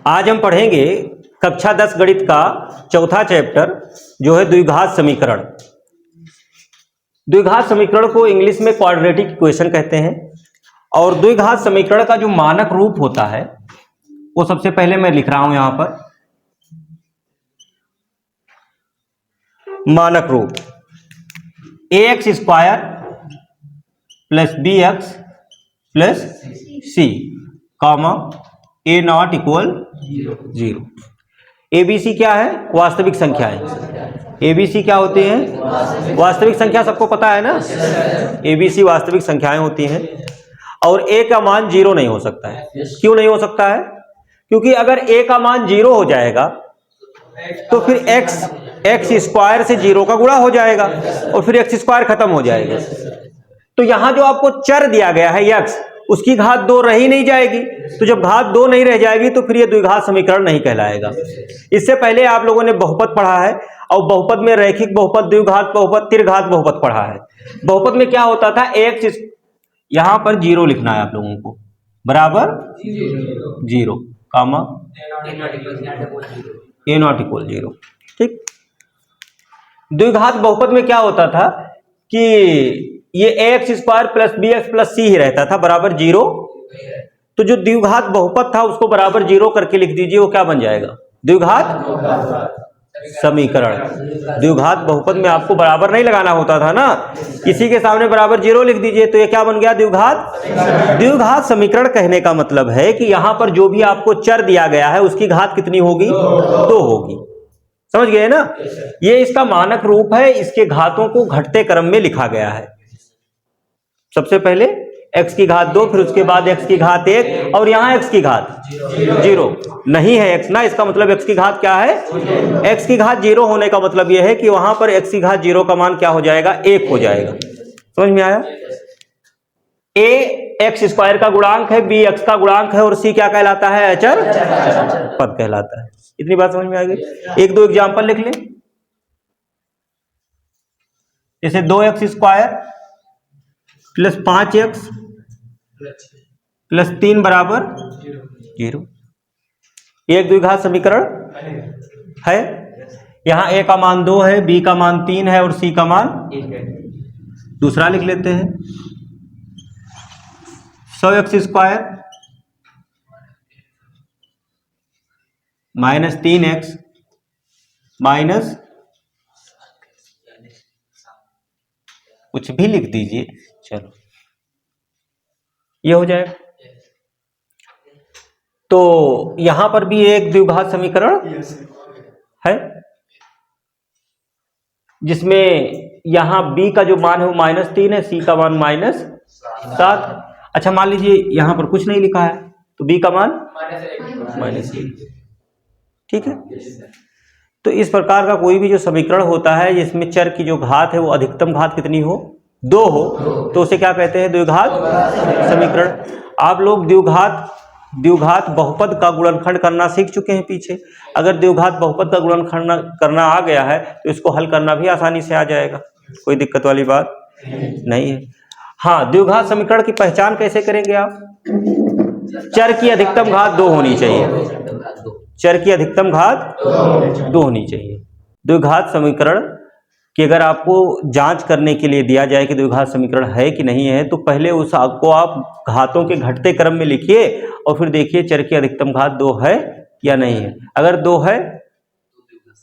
आज हम पढ़ेंगे कक्षा 10 गणित का चौथा चैप्टर जो है द्विघात समीकरण। द्विघात समीकरण को इंग्लिश में क्वाड्रेटिक इक्वेशन कहते हैं और द्विघात समीकरण का जो मानक रूप होता है वो सबसे पहले मैं लिख रहा हूं यहां पर। मानक रूप ax square plus b x plus c comma a not equal 0। ABC क्या है? वास्तविक संख्याएं। एबीसी क्या होती हैं? वास्तविक संख्या। सबको पता है ना, एबीसी वास्तविक संख्याएं होती हैं और ए का मान 0 नहीं हो सकता है। क्यों नहीं हो सकता है? क्योंकि अगर ए का मान 0 हो जाएगा तो फिर एक्स स्क्वायर से 0 का गुणा हो जाएगा और फिर एक्स स्क्वायर खत्म हो जाएगा। तो यहां जो आपको चर दिया गया है एक्स, उसकी घात 2 रह ही नहीं जाएगी। तो जब घात 2 नहीं रह जाएगी तो फिर यह द्विघात समीकरण नहीं कहलाएगा। इससे पहले आप लोगों ने बहुपद पढ़ा है और बहुपद में रैखिक बहुपद, द्विघात बहुपद, त्रिघात बहुपद पढ़ा है। बहुपद में क्या होता था? एक्स, यहां पर 0 लिखना है आप लोगों को, बराबर 0 कामा ए नॉट इक्वल 0। ठीक। द्विघात बहुपद में क्या होता था कि ये x square plus b x plus c ही रहता था, बराबर 0। तो जो द्विघात बहुपद था उसको बराबर 0 करके लिख दीजिए, वो क्या बन जाएगा? द्विघात समीकरण। द्विघात बहुपद में आपको बराबर नहीं लगाना होता था ना, इसी के सामने बराबर 0 लिख दीजिए तो ये क्या बन गया? द्विघात। द्विघात समीकरण कहने का मतलब है कि यहां पर जो भी आपको चर दिया गया है उसकी घात कितनी होगी? 2 होगी। समझ गए ना? ये इसका मानक रूप है। इसके घातों को घटते क्रम में लिखा गया है। सबसे पहले x की घात 2, फिर उसके बाद x की घात 1 और यहां x की घात 0 नहीं है x ना, इसका मतलब x की घात क्या है? x की घात 0 होने का मतलब यह है कि वहां पर x की घात 0 का मान क्या हो जाएगा? 1 हो जाएगा। समझ में आया? a एक्स स्क्वायर का गुणांक है, b x का गुणांक है और c क्या कहलाता है? अचर पद कहलाता है। इतनी बात समझ में आ गई? एक दो एग्जाम्पल लिख लें। जैसे 2x square plus 5x plus 3 बराबर 0। एक द्विघात समीकरण है। यहां a का मान 2 है, b का मान 3 है और c का मान 1 है। दूसरा लिख लेते हैं। 100x square minus 3x minus कुछ भी लिख दीजिए, चलो ये हो जाएगा। तो यहां पर भी एक द्विघात समीकरण है जिसमें यहां b का जो मान है वो -3 है, c का मान -7। अच्छा, मान लीजिए यहां पर कुछ नहीं लिखा है तो b का मान -1। ठीक है। तो इस प्रकार का कोई भी जो समीकरण होता है जिसमें चर की जो घात है वो अधिकतम घात कितनी हो? 2 हो, तो उसे क्या कहते हैं? द्विघात समीकरण। आप लोग द्विघात बहुपद का गुणनखंड करना सीख चुके हैं पीछे। अगर द्विघात बहुपद का गुणनखंड करना आ गया है तो इसको हल करना भी आसानी से आ जाएगा, कोई दिक्कत वाली बात नहीं है। हाँ, द्विघात समीकरण की पहचान कैसे करेंगे आप? चर की अधिकतम घात 2 होनी चाहिए। चर की अधिकतम घात 2 होनी चाहिए। द्विघात समीकरण कि अगर आपको जांच करने के लिए दिया जाए कि द्विघात समीकरण है कि नहीं है तो पहले उस आपको आप घातों के घटते क्रम में लिखिए और फिर देखिए चर की अधिकतम घात 2 है या नहीं है। अगर 2 है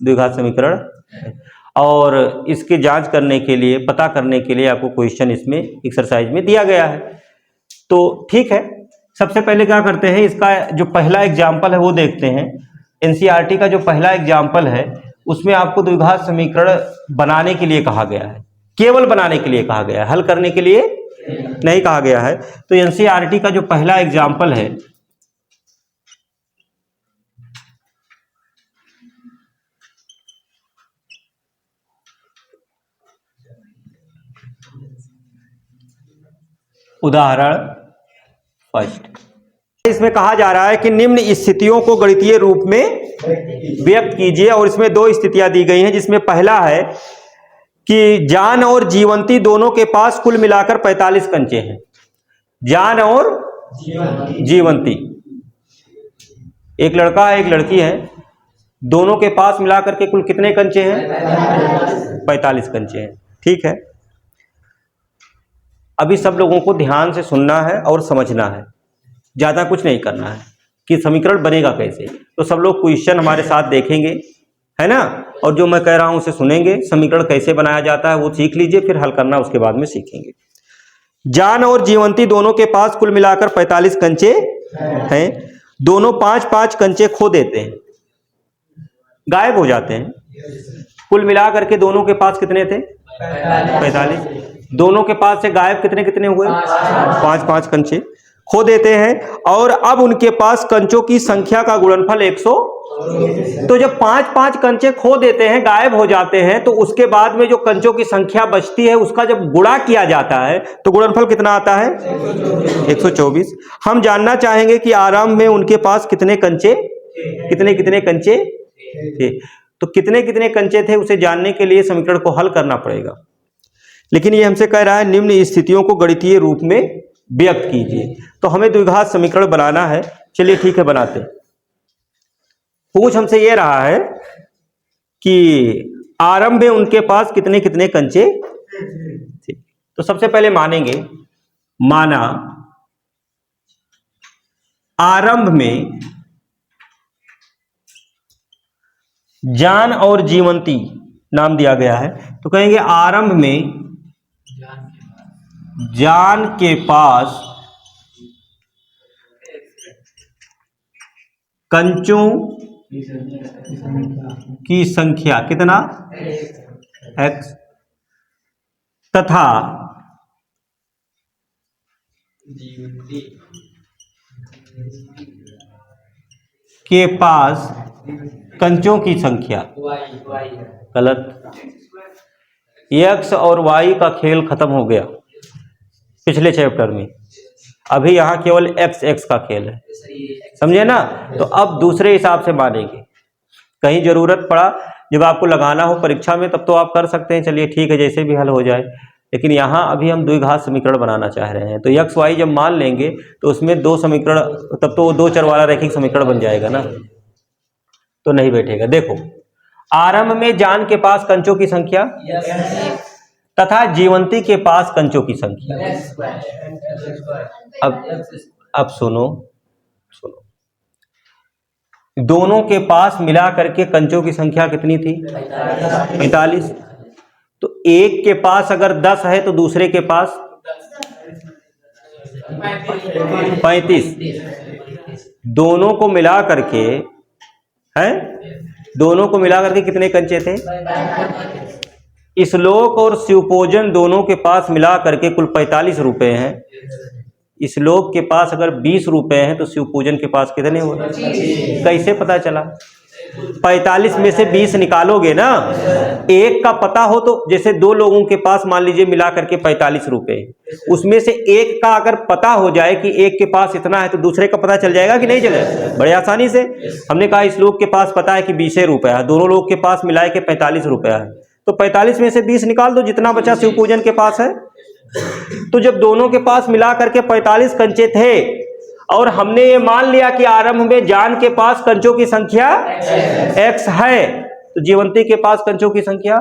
द्विघात समीकरण है। और इसके जांच करने के लिए, पता करने के लिए आपको क्वेश्चन इसमें एक्सरसाइज में दिया गया है। तो ठीक है, सबसे पहले क्या करते हैं, इसका जो पहला एग्जाम्पल है वो देखते हैं। एनसीईआरटी का जो पहला एग्जाम्पल है उसमें आपको द्विघात समीकरण बनाने के लिए कहा गया है, केवल बनाने के लिए कहा गया है, हल करने के लिए नहीं कहा गया है। तो एनसीईआरटी का जो पहला एग्जाम्पल है उदाहरण फर्स्ट, इसमें कहा जा रहा है कि निम्न स्थितियों को गणितीय रूप में व्यक्त कीजिए और इसमें 2 स्थितियां दी गई हैं जिसमें पहला है कि जान और जीवंती दोनों के पास कुल मिलाकर 45 कंचे हैं। जान और जीवंती एक लड़का है एक लड़की है, दोनों के पास मिला करके कुल कितने कंचे हैं? 45 कंचे हैं। ठीक है, अभी सब लोगों को ध्यान से सुनना है और समझना है, ज्यादा कुछ नहीं करना है कि समीकरण बनेगा कैसे। तो सब लोग क्वेश्चन हमारे साथ देखेंगे, है ना, और जो मैं कह रहा हूं उसे सुनेंगे। समीकरण कैसे बनाया जाता है वो सीख लीजिए, फिर हल करना उसके बाद में सीखेंगे। जान और जीवंती दोनों के पास कुल मिलाकर 45 कंचे हैं। दोनों 5-5 कंचे खो देते हैं, गायब हो जाते हैं। कुल मिलाकर के दोनों के पास कितने थे? 45। दोनों के पास से गायब कितने कितने हुए? 5-5 कंचे खो देते हैं। और अब उनके पास कंचों की संख्या का गुणनफल 100। तो जब 5-5 कंचे खो देते हैं, गायब हो जाते हैं, तो उसके बाद में जो कंचों की संख्या बचती है उसका जब गुणा किया जाता है तो गुणनफल कितना आता है? 124। हम जानना चाहेंगे कि आरंभ में उनके पास कितने कंचे कितने कंचे थे। तो कितने कितने कंचे थे उसे जानने के लिए समीकरण को हल करना पड़ेगा। लेकिन ये हमसे कह रहा है निम्न स्थितियों को गणितीय रूप में व्यक्त कीजिए। तो हमें द्विघात समीकरण बनाना है। चलिए ठीक है, बनाते हैं। पूछ हमसे ये रहा है कि आरंभ में उनके पास कितने कितने कंचे थे। तो सबसे पहले मानेंगे, माना आरंभ में जान और जीवंती नाम दिया गया है। तो कहेंगे आरंभ में जान के पास कंचों की संख्या कितना? x, तथा के पास कंचों की संख्या, गलत, x और y का खेल खत्म हो गया पिछले चैप्टर में। अभी यहां केवल x का खेल है, समझे ना। तो अब दूसरे हिसाब से मानेंगे, कहीं जरूरत पड़ा जब आपको लगाना हो परीक्षा में तब तो आप कर सकते हैं, चलिए ठीक है, जैसे भी हल हो जाए। लेकिन यहां अभी हम द्विघात समीकरण बनाना चाह रहे हैं। तो x y जब मान लेंगे तो उसमें दो समीकरण, तब तो दो चर वाला रैखिक समीकरण बन जाएगा ना, तो नहीं बैठेगा। देखो, आरंभ में जान के पास कंचों की संख्या तथा जीवंती के पास कंचों की संख्या। अब सुनो, दोनों के पास मिला करके कंचों की संख्या कितनी थी? 45। तो एक के पास अगर 10 है तो दूसरे के पास 35। दोनों को मिला करके है, दोनों को मिला करके कितने कंचे थे? श्लोक और शिवपूजन दोनों के पास मिला करके कुल 45 रुपए हैं। श्लोक के पास अगर 20 रुपए हैं तो शिवपूजन के पास कितने हुए? कैसे पता चला? 45 में से 20 निकालोगे ना, एक का पता हो तो, जैसे दो लोगों के पास मान लीजिए मिला करके 45 रुपए, उसमें से एक का अगर पता हो जाए कि एक के पास इतना है तो दूसरे का पता चल जाएगा कि नहीं चलेगा? बड़े आसानी से। हमने कहा इस लोग के पास पता है कि 20 रुपया है, दोनों लोग के पास मिला के 45 रुपया है, तो 45 में से 20 निकाल दो, जितना बचा शिवपूजन के पास है। तो जब दोनों के पास मिला करके 45 कंचे थे और हमने ये मान लिया कि आरंभ में जान के पास कंचों की संख्या x है, तो जीवंती के पास कंचों की संख्या,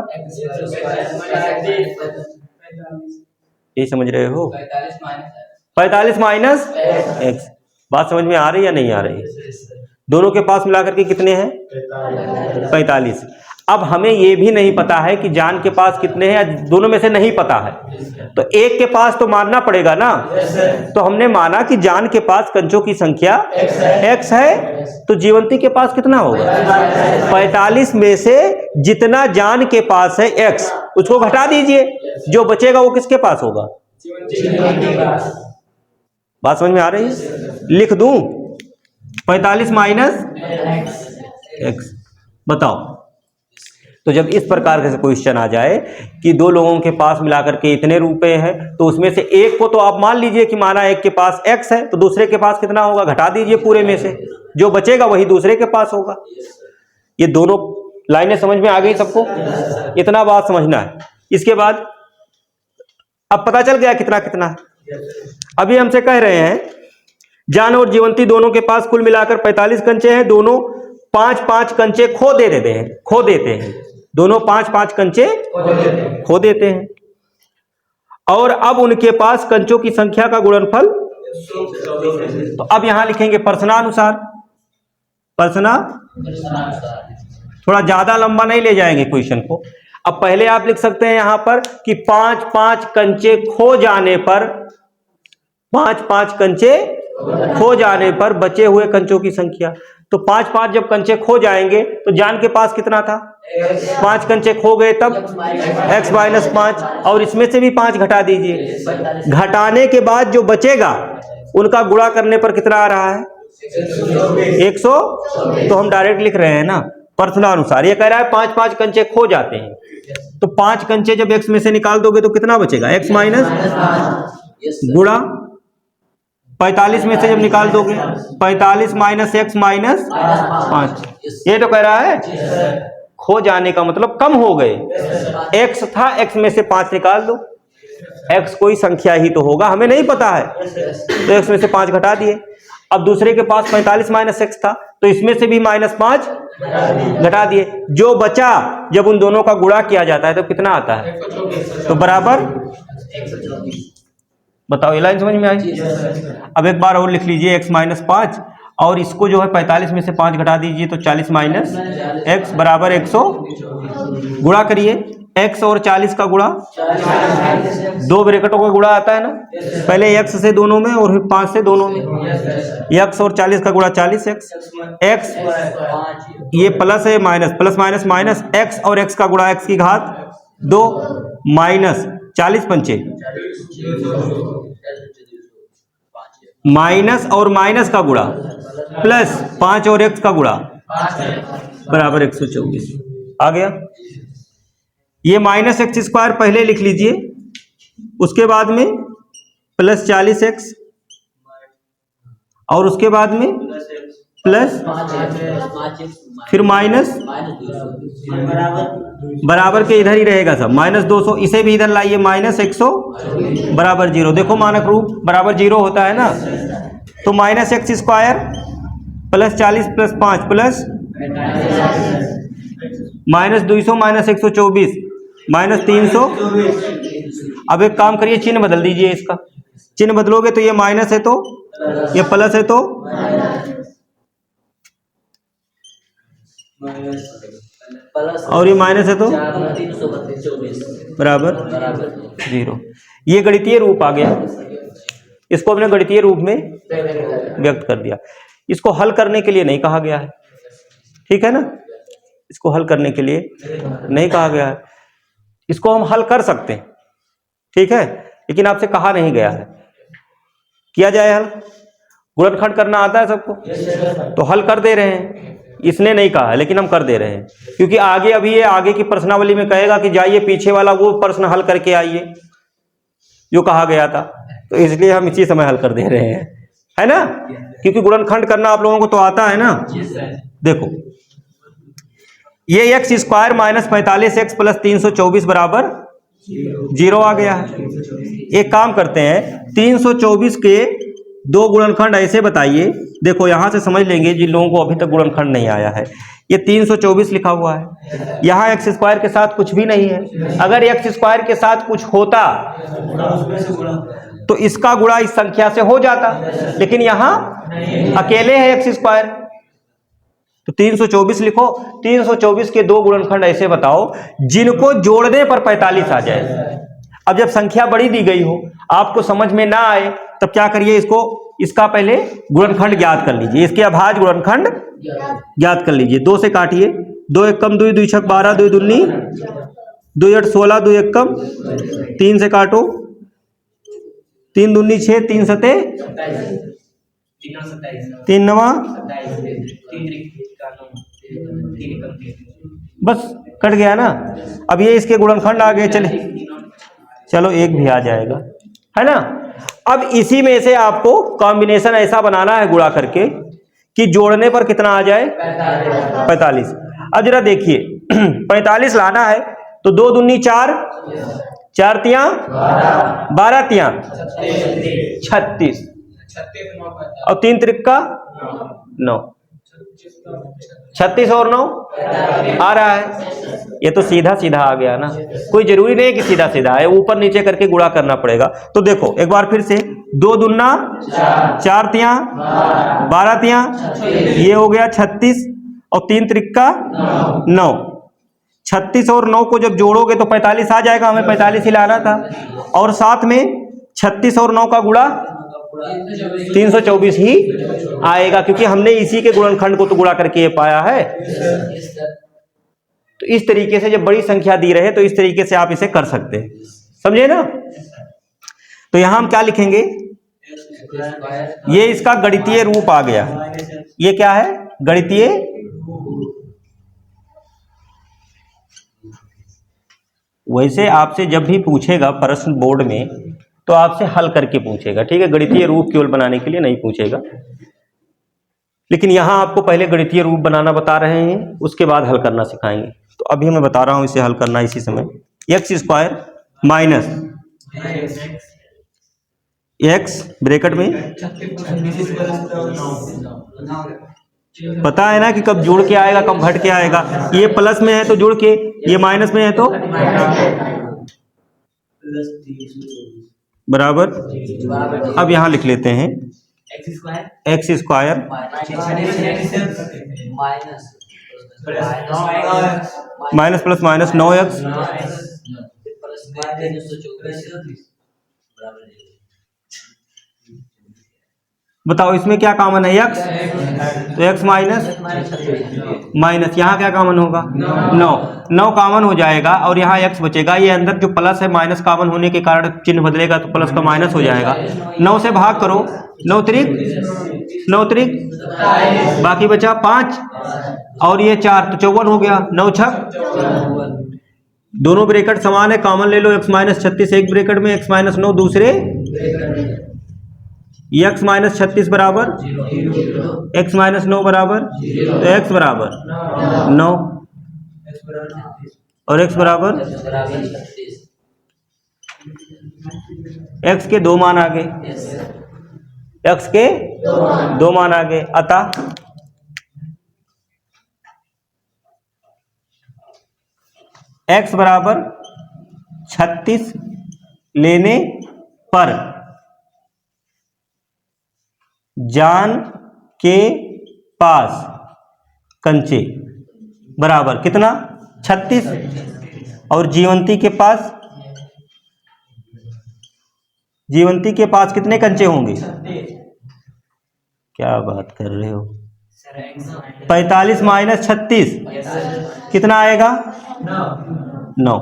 ये समझ रहे हो? 45 माइनस x। बात समझ में आ रही या नहीं आ रही? दोनों के पास मिलाकर के कितने हैं? 45। अब हमें यह भी नहीं पता है कि जान के पास कितने हैं, दोनों में से नहीं पता है, तो एक के पास तो मानना पड़ेगा ना। तो हमने माना कि जान के पास कंचों की संख्या x है, तो जीवंती के पास कितना होगा? 45 में से जितना जान के पास है x, उसको घटा दीजिए, जो बचेगा वो किसके पास होगा? बात समझ में आ रही है? लिख दूं 45 माइनस x, बताओ। तो जब इस प्रकार से क्वेश्चन आ जाए कि दो लोगों के पास मिलाकर के इतने रुपए हैं, तो उसमें से एक को तो आप मान लीजिए कि माना एक के पास x है, तो दूसरे के पास कितना होगा? घटा दीजिए पूरे में से, जो बचेगा वही दूसरे के पास होगा। ये दोनों लाइनें समझ में आ गई सबको? इतना बात समझना है। इसके बाद अब पता चल गया कितना कितना है। अभी हमसे कह रहे हैं जान और जीवंती दोनों के पास कुल मिलाकर 45 कंचे हैं। दोनों 5-5 कंचे खो देते हैं। दोनों 5-5 कंचे खो देते हैं। और अब उनके पास कंचों की संख्या का गुणनफल, तो अब यहां लिखेंगे प्रश्नानुसार। थोड़ा ज्यादा लंबा नहीं ले जाएंगे क्वेश्चन को। अब पहले आप लिख सकते हैं यहां पर कि 5-5 कंचे खो जाने पर, 5-5 कंचे खो जाने पर बचे हुए कंचों की संख्या। तो 5-5 जब कंचे खो जाएंगे तो जान के पास कितना था, 5 कंचे खो गए, तब x माइनस 5, और इसमें से भी 5 घटा दीजिए। घटाने के बाद जो बचेगा उनका गुणा करने पर कितना आ रहा है, 100। तो हम डायरेक्ट लिख रहे हैं ना प्रश्नानुसार। ये कह रहा है 5-5 कंचे खो जाते हैं, तो 5 कंचे जब x में से निकाल दोगे तो कितना बचेगा, x माइनस गुणा 45 में से जब निकाल दोगे 45 माइनस x माइनस 5। ये तो कह रहा है खो जाने का मतलब कम हो गए। x था, x में से 5 निकाल दो। x कोई संख्या ही तो होगा, हमें नहीं पता है, तो x में से 5 घटा दिए। अब दूसरे के पास 45 माइनस x था, तो इसमें से भी -5 घटा दिए। जो बचा जब उन दोनों का गुणा किया जाता है तो कितना आता है, तो बराबर, बताओ ये लाइन समझ में आई। अब एक बार और लिख लीजिए x माइनस 5, और इसको जो है 45 में से 5 घटा दीजिए तो 40 माइनस x बराबर 100। गुणा करिए, x और 40 का गुणा, 2 ब्रैकेटों का गुणा आता है ना, पहले x से दोनों में और फिर 5 से दोनों में। x और 40 का गुणा 40x, x ये प्लस है minus, plus minus minus, x और x का गुणा x की घात 2 माइनस 40 पंचे, माइनस और माइनस का गुणा प्लस 5 और x का गुणा बराबर 124 आ गया। ये माइनस एक्स स्क्वायर पहले लिख लीजिए, उसके बाद में प्लस 40x, और उसके बाद में प्लस, फिर माइनस, बराबर के इधर ही रहेगा सब, -200। इसे भी इधर लाइए, -100 बराबर 0। देखो मानक रूप बराबर 0 होता है ना, तो minus x square plus 40 plus 5 plus -200 minus 124 -300। अब एक काम करिए, चिन्ह बदल दीजिए, इसका चिन्ह बदलोगे तो ये माइनस है तो ये प्लस है तो और ये माइनस है तो बराबर 0। ये गणितीय रूप आ गया, इसको हमने गणितीय रूप में व्यक्त कर दिया। इसको हल करने के लिए नहीं कहा गया है, ठीक है ना, इसको हल करने के लिए नहीं कहा गया है। इसको हम हल कर सकते हैं, ठीक है, लेकिन आपसे कहा नहीं गया है। किया जाए हल, गुणनखंड करना आता है सबको, तो हल कर दे रहे हैं। इसने नहीं कहा है लेकिन हम कर दे रहे हैं, क्योंकि आगे अभी ये आगे की प्रश्नावली में कहेगा कि जाइए पीछे वाला वो प्रश्न हल करके आइए जो कहा गया था, तो इसलिए हम इसी समय हल कर दे रहे हैं, है ना, क्योंकि गुणनखंड करना आप लोगों को तो आता है ना। देखो ये x square minus 45x plus 324 बराबर 0 आ गया है। एक काम करते हैं, 324 के 2 गुणनखंड ऐसे बताइए। देखो यहां से समझ लेंगे जिन लोगों को अभी तक गुणनखंड नहीं आया है। ये 324 लिखा हुआ है, यहाँ एक्स स्क्वायर के साथ कुछ भी नहीं है। अगर एक्स स्क्वायर के साथ कुछ होता तो इसका गुणा इस संख्या से हो जाता, लेकिन यहाँ अकेले है एक्स स्क्वायर, तो 324 लिखो। 324 के 2 गुणनखंड ऐसे बताओ जिनको जोड़ने पर 45 आ जाए। अब जब संख्या बड़ी दी गई हो, आपको समझ में ना आए, तब क्या करिए, इसका पहले गुणनखंड ज्ञात कर लीजिए, इसके अभाज्य गुणनखंड ज्ञात कर लीजिए। 2 से काटिए, 2 1 कम 2 2 6 12 2 दूनी 2 8 16 2 1 कम 3 से काटो, 3 दूनी 6 3 सते 3 नवा, बस कट गया ना। अब ये इसके गुणनखंड आ गए, चलो एक भी आ जाएगा, है ना। अब इसी में से आपको कॉम्बिनेशन ऐसा बनाना है गुणा करके कि जोड़ने पर कितना आ जाए, 45। अब जरा देखिए 45 लाना है तो 2 दूनी 4 4 तियां 12 तियां 36, और 3 त्रिक्का 9, 36 और 9 आ रहा है। ये तो सीधा सीधा आ गया ना, कोई जरूरी नहीं कि सीधा सीधा है, ऊपर नीचे करके गुणा करना पड़ेगा। तो देखो एक बार फिर से, 2 दूना 4 तियां 12 तियां, ये हो गया 36 और 3 त्रिक्का 9। 36 और 9 को जब जोड़ोगे तो 45 आ जाएगा, हमें 45 ही लाना था। और साथ में 36 और 9 का गुणा 324 ही आएगा, क्योंकि हमने इसी के गुणनखंड को तो गुणा करके ये पाया है। तो इस तरीके से जब बड़ी संख्या दी रहे तो इस तरीके से आप इसे कर सकते हैं, समझे ना। तो यहां हम क्या लिखेंगे, ये इसका गणितीय रूप आ गया। ये क्या है, गणितीय। वैसे आपसे जब भी पूछेगा प्रश्न बोर्ड में तो आपसे हल करके पूछेगा, ठीक है, गणितीय रूप केवल बनाने के लिए नहीं पूछेगा। लेकिन यहां आपको पहले गणितीय रूप बनाना बता रहे हैं, उसके बाद हल करना सिखाएंगे। तो अभी मैं बता रहा हूं इसे हल करना इसी समय। X square minus x bracket में, पता है ना कि कब जुड़ के आएगा कब घट के आएगा। ये प्लस में है तो जुड़ के, ये माइनस में है तो बराबर। अब यहां लिख लेते हैं x square minus plus minus 9x बताओ इसमें क्या कॉमन है, x, तो x माइनस माइनस, यहाँ क्या कॉमन होगा 9 कॉमन हो जाएगा और यहाँ x बचेगा। ये अंदर जो प्लस है माइनस कॉमन होने के कारण चिन्ह बदलेगा तो प्लस का माइनस हो जाएगा। 9 से भाग करो, 9 त्रिक बाकी बचा 5 और ये 4 तो 54 हो गया। 9 छक, दोनों ब्रैकेट समान है, कॉमन ले लो। x माइनस 36 एक ब्रैकेट में, x माइनस 9 दूसरे, x माइनस 36 बराबर x माइनस 9 बराबर, तो x बराबर 9 और x बराबर x के 2 मान आ गए, x के 2 मान आ गए। अतः x बराबर 36 लेने पर जान के पास कंचे बराबर कितना 36 और जीवंती के पास कितने कंचे होंगे, क्या बात कर रहे हो, 45 माइनस 36 कितना आएगा 9।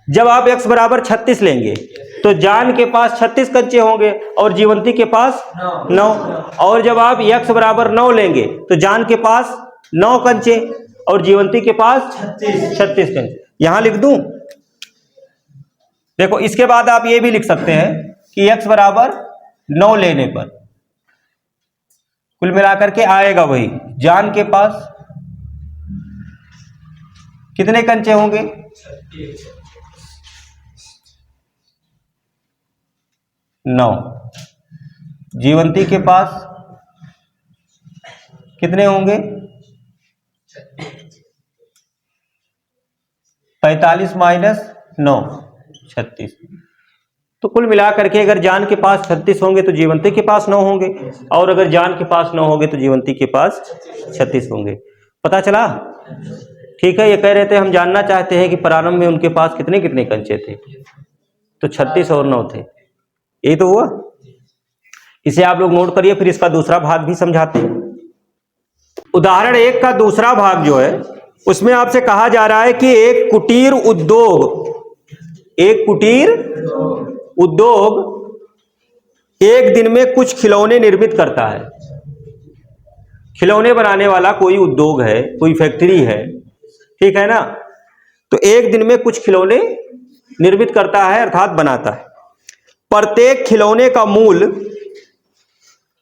जब आप x बराबर 36 लेंगे तो जान के पास 36 कंचे होंगे और जीवंती के पास 9, और जब आप x बराबर 9 लेंगे तो जान के पास 9 कंचे और जीवंती के पास 36 कंचे। यहां लिख दूं, देखो इसके बाद आप ये भी लिख सकते हैं कि x बराबर 9 लेने पर कुल मिलाकर के आएगा वही, जान के पास कितने कंचे होंगे 9, जीवंती के पास कितने होंगे 45 माइनस 9 36। तो कुल मिलाकर के अगर जान के पास 36 होंगे तो जीवंती के पास 9 होंगे, और अगर जान के पास 9 होंगे तो जीवंती के पास 36 होंगे। पता चला, ठीक है। ये कह रहे थे हम जानना चाहते हैं कि प्रारंभ में उनके पास कितने कितने कंचे थे, तो 36 और 9 थे। यही तो हुआ। इसे आप लोग नोट करिए, फिर इसका दूसरा भाग भी समझाते हैं। उदाहरण 1 का दूसरा भाग जो है उसमें आपसे कहा जा रहा है कि एक कुटीर उद्योग एक दिन में कुछ खिलौने निर्मित करता है। खिलौने बनाने वाला कोई उद्योग है, कोई फैक्ट्री है, ठीक है ना। तो एक दिन में कुछ खिलौने निर्मित करता है अर्थात बनाता है। प्रत्येक खिलौने का मूल्य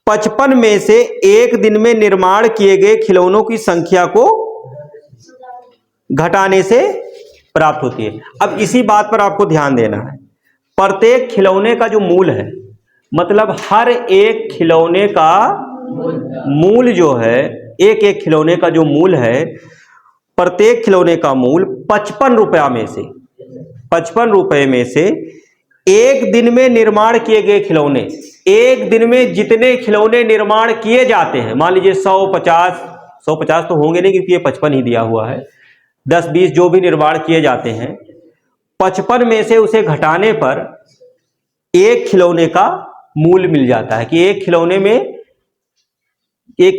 55 में से एक दिन में निर्माण किए गए खिलौनों की संख्या को घटाने से प्राप्त होती है। अब इसी बात पर आपको ध्यान देना है। प्रत्येक खिलौने का जो मूल्य है मतलब हर एक खिलौने का मूल जो है, एक एक खिलौने का जो मूल है, प्रत्येक खिलौने का मूल 55 रुपया में से, 55 रुपए में से एक दिन में निर्माण किए गए खिलौने, एक दिन में जितने खिलौने निर्माण किए जाते हैं, मान लीजिए 150 तो होंगे नहीं क्योंकि ये 55 ही दिया हुआ है, 10-20 जो भी निर्माण किए जाते हैं, 55 में से उसे घटाने पर एक खिलौने का मूल मिल जाता है कि एक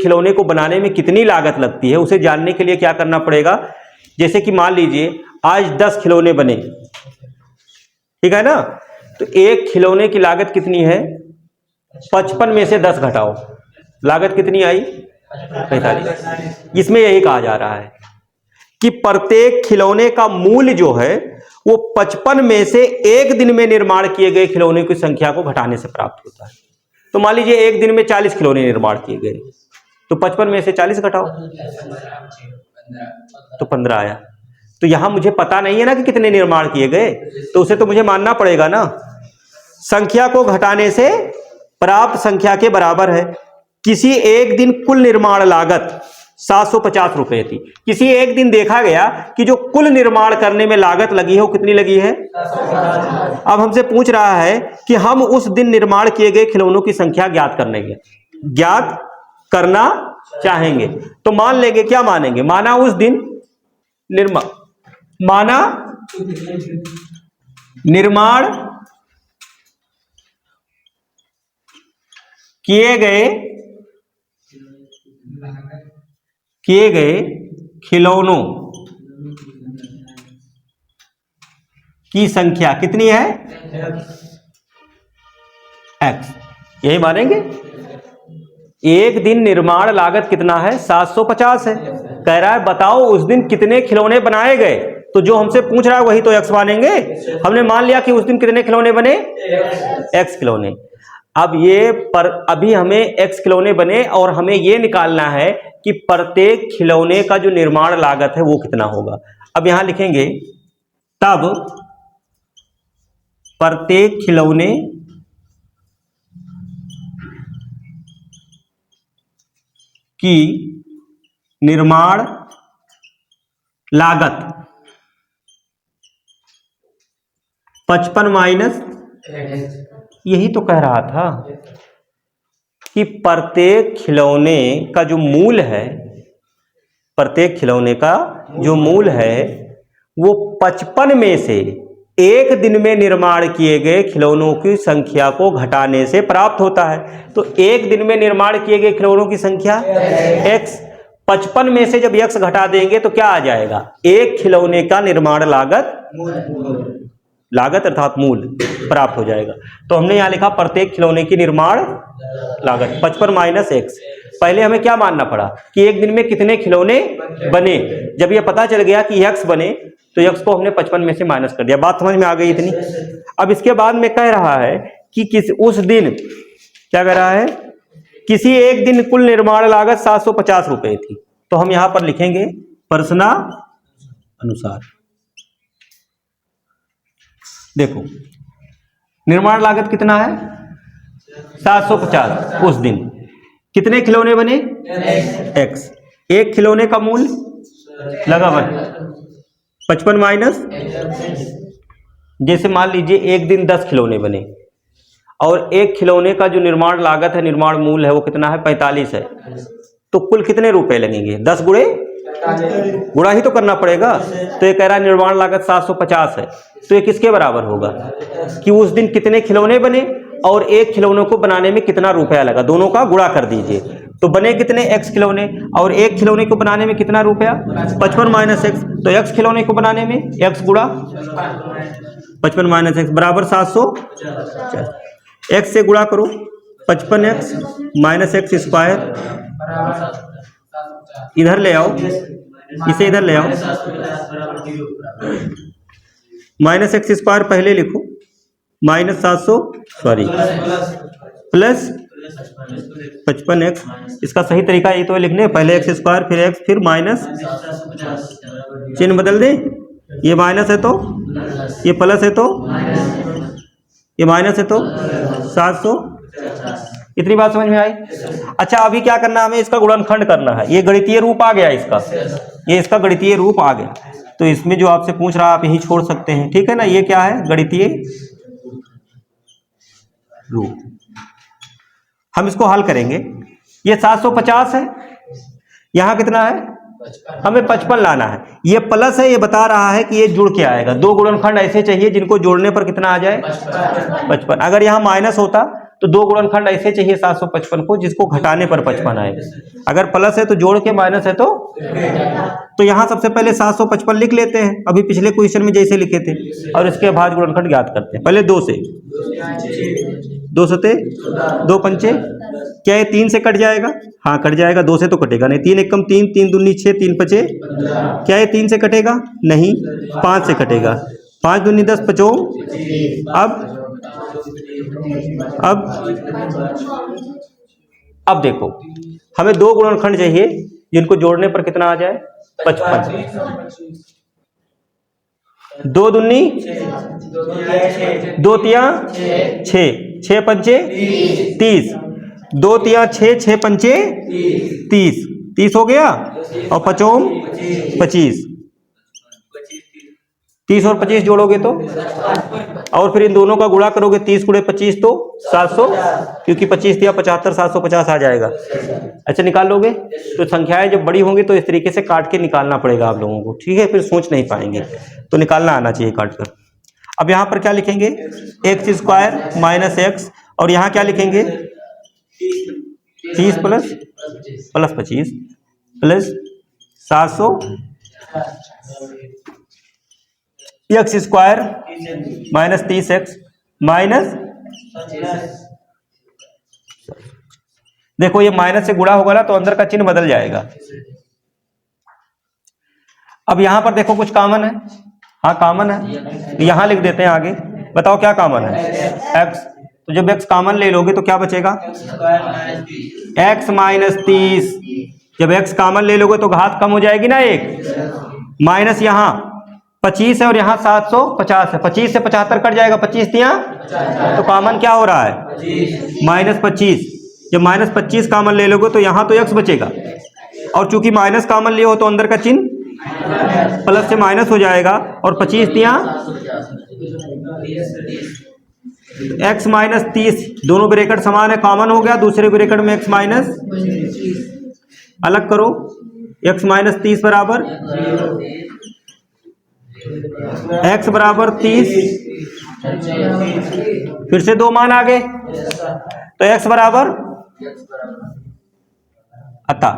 खिलौने को बनाने में कितनी लागत लगती है। उसे जानने के लिए क्या करना पड़ेगा, जैसे कि मान लीजिए आज 10 खिलौने बने, ठीक है ना, तो एक खिलौने की लागत कितनी है, 55 में से 10 घटाओ, लागत कितनी आई, 45। इसमें यही कहा जा रहा है कि प्रत्येक खिलौने का मूल्य जो है वो 55 में से एक दिन में निर्माण किए गए खिलौने की संख्या को घटाने से प्राप्त होता है। तो मान लीजिए एक दिन में 40 खिलौने निर्माण किए गए, तो 55 में से 40 घटाओ तो 15 आया। तो यहां मुझे पता नहीं है ना कि कितने निर्माण किए गए, तो उसे तो मुझे मानना पड़ेगा ना। संख्या को घटाने से प्राप्त संख्या के बराबर है। किसी एक दिन कुल निर्माण लागत 750 रुपए थी। किसी एक दिन देखा गया कि जो कुल निर्माण करने में लागत लगी है वो कितनी लगी है, अब हमसे पूछ रहा है कि हम उस दिन निर्माण किए गए खिलौनों की संख्या ज्ञात करना चाहेंगे। तो मान लेंगे, क्या मानेंगे, माना उस दिन निर्माण किए गए खिलौनों की संख्या कितनी है, x, यही मानेंगे। एक दिन निर्माण लागत कितना है, 750 है। कह रहा है बताओ उस दिन कितने खिलौने बनाए गए, तो जो हमसे पूछ रहा है वही तो x मानेंगे। हमने मान लिया कि उस दिन कितने खिलौने बने, x खिलौने। अब ये पर अभी हमें x खिलौने बने और हमें ये निकालना है कि प्रत्येक खिलौने का जो निर्माण लागत है वो कितना होगा। अब यहां लिखेंगे तब प्रत्येक खिलौने की निर्माण लागत 55 माइनस, यही तो कह रहा था कि प्रत्येक खिलौने का जो मूल है, प्रत्येक खिलौने का जो मूल है वो 55 में से एक दिन में निर्माण किए गए खिलौनों की संख्या को घटाने से प्राप्त होता है। तो एक दिन में निर्माण किए गए खिलौनों की संख्या x, 55 में से जब x घटा देंगे तो क्या आ जाएगा, एक खिलौने का निर्माण लागत अर्थात मूल प्राप्त हो जाएगा। तो हमने यहां लिखा प्रत्येक खिलौने की निर्माण लागत 55 माइनस x। पहले हमें क्या मानना पड़ा कि एक दिन में कितने खिलौने बने। जब ये पता चल गया कि x बने तो x को हमने 55 में से माइनस कर दिया। बात समझ में आ गई इतनी। अब इसके बाद में कह रहा है कि उस दिन क्या कह रहा है, किसी एक दिन कुल निर्माण लागत 750 रुपए थी। तो हम यहां पर लिखेंगे प्रश्नानुसार। देखो निर्माण लागत कितना है, 750। उस दिन कितने खिलौने बने, x। एक खिलौने का मूल लगा 55 माइनस, जैसे मान लीजिए एक दिन 10 खिलौने बने और एक खिलौने का जो निर्माण लागत है, निर्माण मूल है वो कितना है, 45 है। तो कुल कितने रुपए लगेंगे, 10 गुणा ही तो करना पड़ेगा। तो ये कह रहा है निर्माण लागत 750 है। तो ये किसके बराबर होगा कि उस दिन कितने खिलौने बने और एक खिलौने को बनाने में कितना रुपया लगा, दोनों का गुणा कर दीजिए। तो बने कितने, x खिलौने, और एक खिलौने को बनाने में कितना रुपया, 55 माइनस x। तो x खिलौने को बनाने में x गुणा 55 माइनस x बराबर 750। x से गुणा करो 55x माइनस x स्क्वायर, इधर ले आओ, इसे इधर ले आओ, माइनस एक्स स्क्वायर पहले लिखो, माइनस 700 सॉरी प्लस 55x। इसका सही तरीका ये तो लिखने, पहले एक्स स्क्वायर फिर एक्स फिर माइनस, चिन्ह बदल दे, ये माइनस है तो ये प्लस है तो ये माइनस है तो 700 इतनी बात समझ में आई? अच्छा, अभी क्या करना है हमें, इसका गुणनखंड करना है। ये गणितीय रूप आ गया इसका, ये इसका गणितीय रूप आ गया। तो इसमें जो आपसे पूछ रहा है आप यही छोड़ सकते हैं, ठीक है ना। ये क्या है, गणितीय रूप। हम इसको हल करेंगे। ये 750 है, यहां कितना है, हमें 55 लाना है। ये प्लस है, ये बता रहा है कि ये जुड़ के आएगा। दो गुणनखंड ऐसे चाहिए जिनको जोड़ने पर कितना आ जाए, 55। अगर यहाँ माइनस होता तो दो गुणनखंड ऐसे चाहिए 755 को जिसको घटाने पर 55 आए। अगर प्लस है तो जोड़ के, माइनस है तो यहाँ सबसे पहले 755 लिख लेते हैं, अभी पिछले क्वेश्चन में जैसे लिखे थे, और इसके बाद गुणनखंड ज्ञात करते हैं। पहले 2 से, 2 सते 2 पंचे, क्या ये 3 से कट जाएगा? हाँ कट जाएगा, 2 से तो कटेगा नहीं। 3 एकम 3, 3 दूनी 6, 3 पचे, क्या ये 3 से कटेगा? नहीं, 5 से कटेगा। 5 दूनी 10, 5। अब देखो, हमें दो गुणनखंड चाहिए जिनको जोड़ने पर कितना आ जाए, 55। 2 दूनी 2 तिया 6, 6 पंचे 30, 2 तिया 6, 6 पंचे 30, 30 हो गया, और 5 25, 30 और 25 जोड़ोगे तो, और फिर इन दोनों का गुणा करोगे, 30 गुणे 25 तो 700, क्योंकि 25 दिया 75, 750 आ जाएगा। अच्छा निकाल लोगे? तो संख्याएं जब बड़ी होंगी तो इस तरीके से काट के निकालना पड़ेगा आप लोगों को, ठीक है, फिर सोच नहीं पाएंगे, तो निकालना आना चाहिए काट कर। अब यहाँ पर क्या लिखेंगे, एक्स स्क्वायर माइनस एक्स, और यहाँ क्या लिखेंगे, 30 plus 25 plus 700 x square minus 30 x minus, देखो ये माइनस से गुणा होगा ना तो अंदर का चिन्ह बदल जाएगा। अब यहां पर देखो कुछ कॉमन है, हाँ कॉमन है, यहां लिख देते हैं आगे। बताओ क्या कॉमन है, एक्स। तो जब एक्स कॉमन ले लोगे तो क्या बचेगा, एक्स माइनस 30। जब एक्स कॉमन ले लोगे तो घात कम हो जाएगी ना, एक माइनस, यहाँ 25 है और यहाँ 750 है, 25 से 75 कट जाएगा, 25 दिया, तो कॉमन क्या हो रहा है, माइनस 25। जब माइनस 25 कॉमन ले लोगे तो यहाँ तो एक्स बचेगा, और चूंकि माइनस कॉमन लिए हो तो अंदर का चिन्ह प्लस से माइनस हो जाएगा, और 25 दिया एक्स माइनस 30, दोनों ब्रैकेट समान है, कॉमन हो गया, दूसरे ब्रैकेट में एक्स माइनस, अलग करो, एक्स माइनस 30 बराबर एक्स बराबर 30, फिर से दो मान आ गए, तो एक्स बराबर, अतः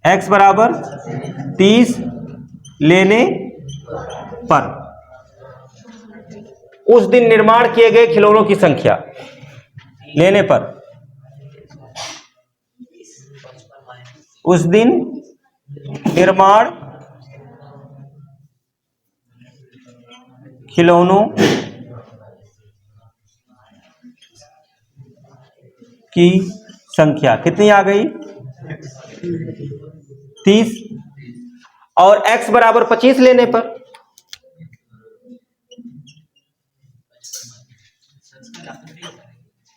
एक्स बराबर 30 लेने पर उस दिन निर्माण किए गए खिलौनों की संख्या लेने पर, उस दिन निर्माण खिलौनों की संख्या कितनी आ गई, 30, और x बराबर 25 लेने पर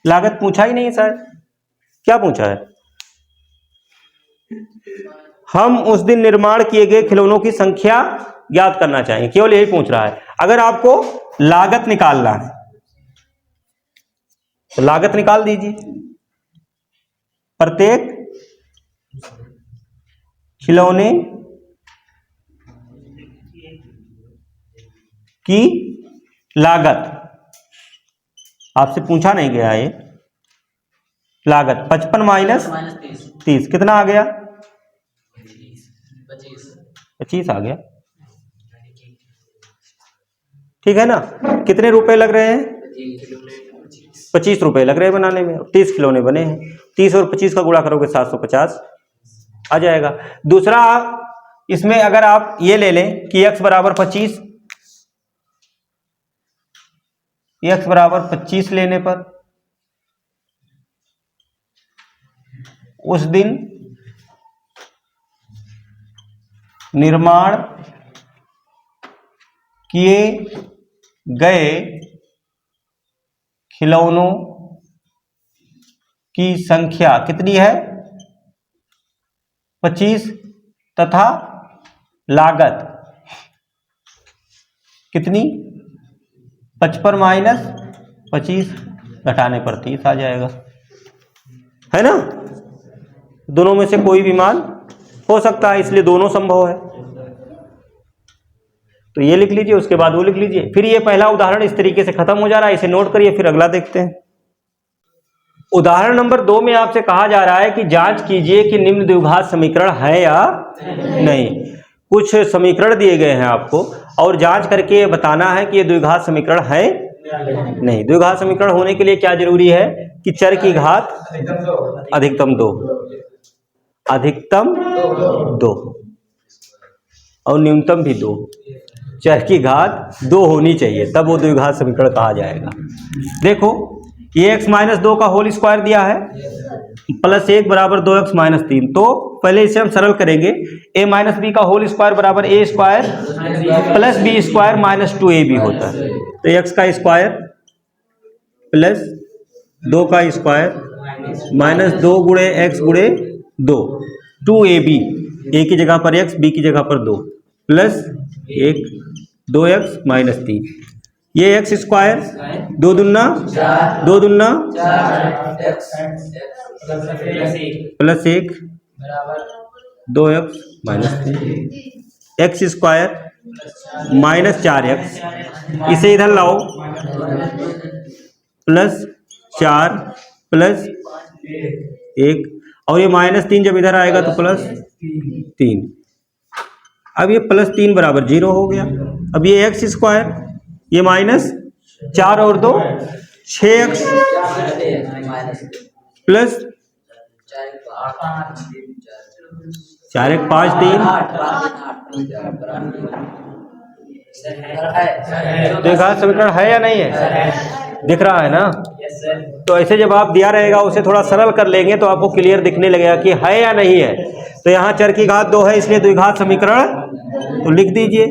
लागत पूछा ही नहीं सर, क्या पूछा है, हम उस दिन निर्माण किए गए खिलौनों की संख्या ज्ञात करना चाहिए, केवल यही पूछ रहा है। अगर आपको लागत निकालना है तो लागत निकाल दीजिए, प्रत्येक खिलौने की लागत, आपसे पूछा नहीं गया ये लागत, 55 माइनस 30 कितना आ गया, 25 आ गया, ठीक है ना। कितने रुपए लग रहे हैं, 25 रुपए लग रहे हैं बनाने में, 30 खिलौने बने हैं, 30 और 25 का गुणा करोगे 750 आ जाएगा। दूसरा इसमें अगर आप ये ले लें कि x बराबर 25, x बराबर 25 लेने पर उस दिन निर्माण किए गए खिलौनों की संख्या कितनी है 25 तथा लागत कितनी 55 माइनस 25 घटाने पर 30 आ जाएगा, है ना। दोनों में से कोई भी मान हो सकता है, इसलिए दोनों संभव है। तो ये लिख लीजिए, उसके बाद वो लिख लीजिए। फिर ये पहला उदाहरण इस तरीके से खत्म हो जा रहा है, इसे नोट करिए, फिर अगला देखते हैं। उदाहरण नंबर 2 में आपसे कहा जा रहा है कि जांच कीजिए कि निम्न द्विघात समीकरण है या नहीं। कुछ समीकरण दिए गए हैं आपको और जांच करके बताना है कि ये द्विघात समीकरण है नहीं। द्विघात समीकरण होने के लिए क्या जरूरी है कि चर की घात अधिकतम 2 और न्यूनतम भी 2, चर की घात 2 होनी चाहिए, तब वो द्विघात समीकरण कहा जाएगा। देखो ये x माइनस 2 का होल स्क्वायर दिया है प्लस 1 बराबर 2x माइनस 3। तो पहले इसे हम सरल करेंगे। a माइनस बी का होल स्क्वायर बराबर a square plus b square minus 2ab होता है। तो x का स्क्वायर प्लस 2 का स्क्वायर माइनस 2 गुणे x गुणे 2, 2ab, a की जगह पर x, b की जगह पर 2, प्लस 1 2x माइनस 3। ये एक्स स्क्वायर 2 दूना plus 1 2x minus 3, x square minus 4x, इसे इधर लाओ प्लस 4 प्लस 1, और ये माइनस 3 जब इधर आएगा तो प्लस 3। अब ये प्लस 3 बराबर 0 हो गया। अब ये एक्स स्क्वायर, ये माइनस 4 और 2 6x प्लस 4 1 5 3। द्विघात समीकरण है या नहीं है, दिख रहा है ना। तो ऐसे जब आप दिया रहेगा उसे थोड़ा सरल कर लेंगे तो आपको क्लियर दिखने लगेगा कि है या नहीं है। तो यहाँ चर की घात 2 है, इसलिए द्विघात समीकरण, तो लिख दीजिए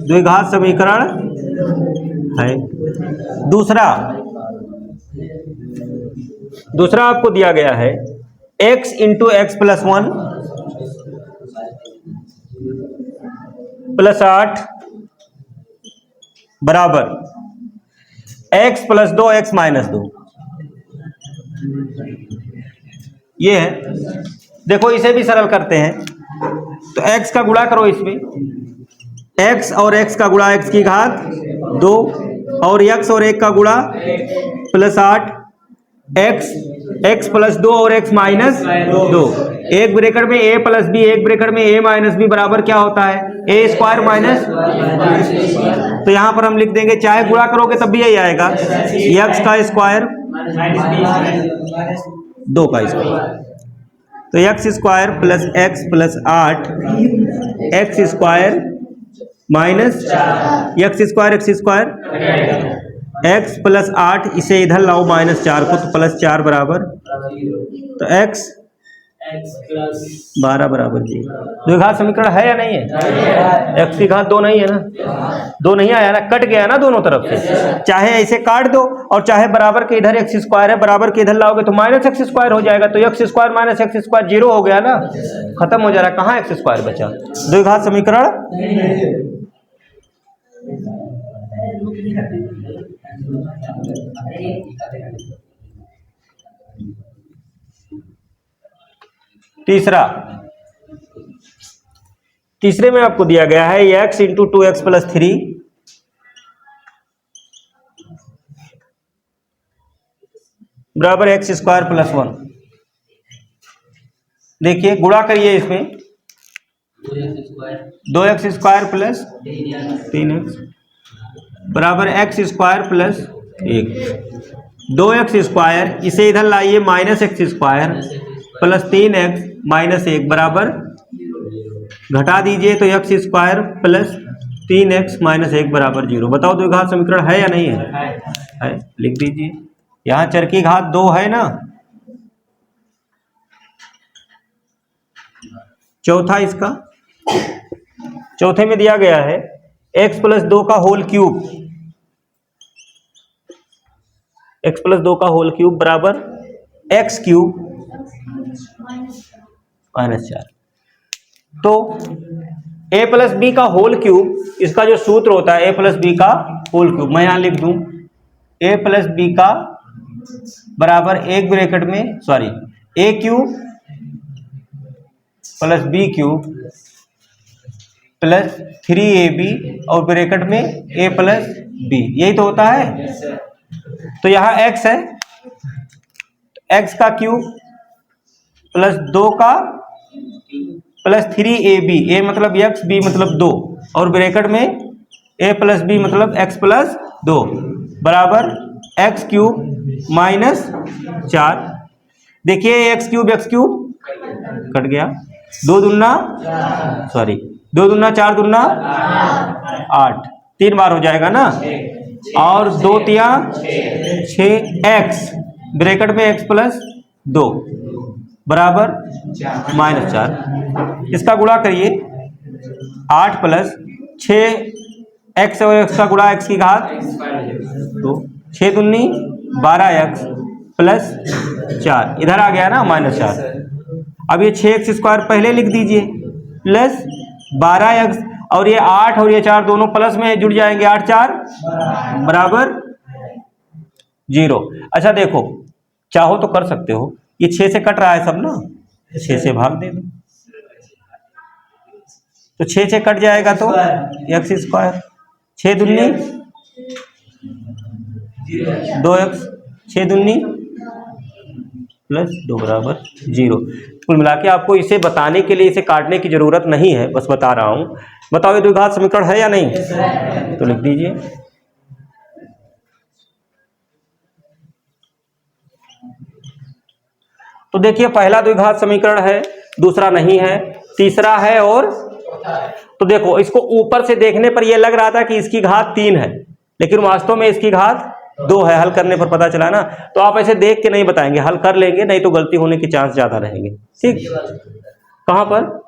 द्विघात समीकरण है। दूसरा आपको दिया गया है x into x plus 1 plus 8 बराबर x प्लस 2 x माइनस 2। ये है, देखो इसे भी सरल करते हैं। तो x का गुणा करो इसमें, x और x का गुणा x की घात 2 और x और 1 का गुणा प्लस 8, x प्लस 2 और x माइनस 2। एक ब्रैकेट में a प्लस बी, एक ब्रैकेट में a माइनस बी बराबर क्या होता है a स्क्वायर माइनस। तो यहां पर हम लिख देंगे, चाहे गुणा करोगे तब भी यही आएगा, x का स्क्वायर 2 का स्क्वायर। तो x square plus x plus 8 x square minus x square x plus 8, इसे इधर लाओ माइनस 4 को, तो प्लस 4 बराबर, तो एक्स 12 बराबर 0। द्विघात समीकरण है या नहीं है। एक्स की घात 2 नहीं है ना, 2 नहीं आया ना, कट गया ना दोनों तरफ से। चाहे ऐसे काट दो और चाहे बराबर के इधर एक्स स्क्वायर है, बराबर के इधर लाओगे तो माइनस एक्स स्क्वायर हो जाएगा। तो x square minus x square 0 हो गया ना, खत्म हो जा रहा है। कहाँ एक्स स्क्वायर बचा, द्विघात समीकरण। तीसरे में आपको दिया गया है x इंटू 2x प्लस 3 बराबर एक्स स्क्वायर प्लस 1। देखिए गुणा करिए इसमें, 2x स्क्वायर प्लस 3x बराबर x square plus 1। 2x square, इसे इधर लाइए minus x square plus 3x minus 1 बराबर, घटा दीजिए तो x square plus 3x minus 1 बराबर 0। बताओ द्विघात समीकरण है या नहीं है? लिख दीजिए। यहाँ चर की घात 2 है ना। चौथा इसका, चौथे में दिया गया है x प्लस 2 का होल क्यूब x प्लस 2 का होल क्यूब बराबर x क्यूब माइनस 4। तो a प्लस बी का होल क्यूब, इसका जो सूत्र होता है a प्लस बी का होल क्यूब, मैं यहां लिख दूं a प्लस बी का बराबर एक ब्रैकेट में a cube plus b cube plus 3ab और ब्रैकेट में a प्लस बी, यही तो होता है। तो यहां x है, x का क्यूब प्लस 2 का प्लस 3ab, a मतलब x, b मतलब 2 और ब्रैकेट में a प्लस b मतलब x प्लस 2 बराबर x क्यूब माइनस 4। देखिए x क्यूब कट गया, 2 दूना 4 दूना 8, 3 बार हो जाएगा ना, और 2 तिया 6x ब्रैकेट में x प्लस 2 बराबर माइनस 4। इसका गुणा करिए 8 प्लस 6x और x का गुणा x की घात 2, 6 दूनी 12x प्लस 4, इधर आ गया ना माइनस 4। अब ये 6x स्क्वायर पहले लिख दीजिए प्लस 12x और ये 8 और ये 4 दोनों प्लस में जुड़ जाएंगे, 8 4 बराबर 0। अच्छा देखो, चाहो तो कर सकते हो, ये 6 से कट रहा है सब ना, 6 से भाग दे दो तो 6 से कट जाएगा तो x स्क्वायर, 6 दूनी 2x, 6 दूनी प्लस 2 बराबर 0। कुल मिला के आपको इसे बताने के लिए इसे काटने की जरूरत नहीं है, बस बता रहा हूं। बताओ ये द्विघात समीकरण है या नहीं? तो लिख दीजिए। तो देखिए पहला द्विघात समीकरण है, दूसरा नहीं है, तीसरा है और तो देखो इसको ऊपर से देखने पर यह लग रहा था कि इसकी घात 3 है, लेकिन वास्तव में इसकी घात 2 है, हल करने पर पता चला ना। तो आप ऐसे देख के नहीं बताएंगे, हल कर लेंगे, नहीं तो गलती होने के चांस ज्यादा रहेंगे। ठीक, कहां पर?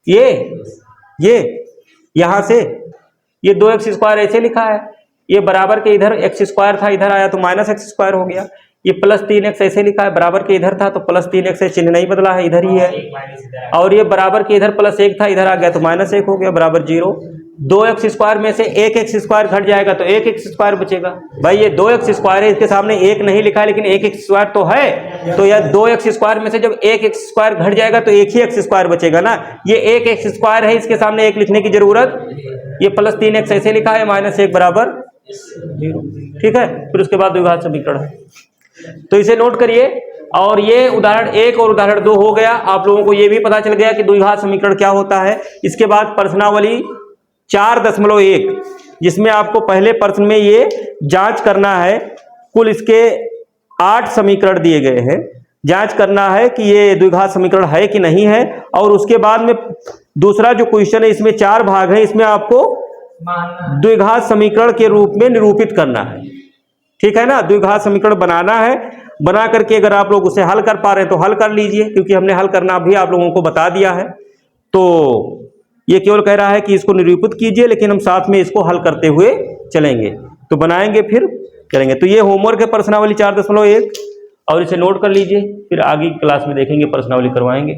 ये यहां से ये 2x स्क्वायर ऐसे लिखा है, ये बराबर के इधर x स्क्वायर था, इधर आया तो माइनस x स्क्वायर हो गया। ये प्लस 3x ऐसे लिखा है, बराबर के इधर था तो प्लस 3x से चिन्ह नहीं बदला है, इधर ही है। और ये बराबर के इधर प्लस 1 था, इधर आ गया तो माइनस 1 हो गया बराबर 0। 2x स्क्वायर में से 1x स्क्वायर घट जाएगा तो 1x स्क्वायर बचेगा। भाई ये 2x स्क्वायर है, इसके सामने 1 नहीं लिखा है, लेकिन 1x स्क्वायर तो है, तो यह 2x स्क्वायर में से जब 1x स्क्वायर घट जाएगा तो एक ही x स्क्वायर बचेगा ना। ये 1x स्क्वायर है, इसके सामने 1 लिखने की जरूरत, ये प्लस 3x ऐसे लिखा है, माइनस 1 बराबर 0। ठीक है, फिर उसके बाद द्विघात समीकरण है, तो इसे नोट करिए। और ये उदाहरण 1 और उदाहरण 2 हो गया, आप लोगों को ये भी पता चल गया कि द्विघात समीकरण क्या होता है। इसके बाद प्रश्नावली 4.1, जिसमें आपको पहले प्रश्न में ये जांच करना है, कुल इसके 8 समीकरण दिए गए हैं, जांच करना है कि ये द्विघात समीकरण है कि नहीं है। और उसके बाद में दूसरा जो क्वेश्चन है, इसमें 4 भाग है, इसमें आपको द्विघात समीकरण के रूप में निरूपित करना है। ठीक है ना, द्विघात समीकरण बनाना है, बना करके अगर आप लोग उसे हल कर पा रहे हैं तो हल कर लीजिए, क्योंकि हमने हल करना भी आप लोगों को बता दिया है। तो ये केवल कह रहा है कि इसको निरूपित कीजिए, लेकिन हम साथ में इसको हल करते हुए चलेंगे, तो बनाएंगे फिर करेंगे। तो ये होमवर्क है प्रश्नावली 4.1, और इसे नोट कर लीजिए, फिर आगे की क्लास में देखेंगे, प्रश्नावली करवाएंगे।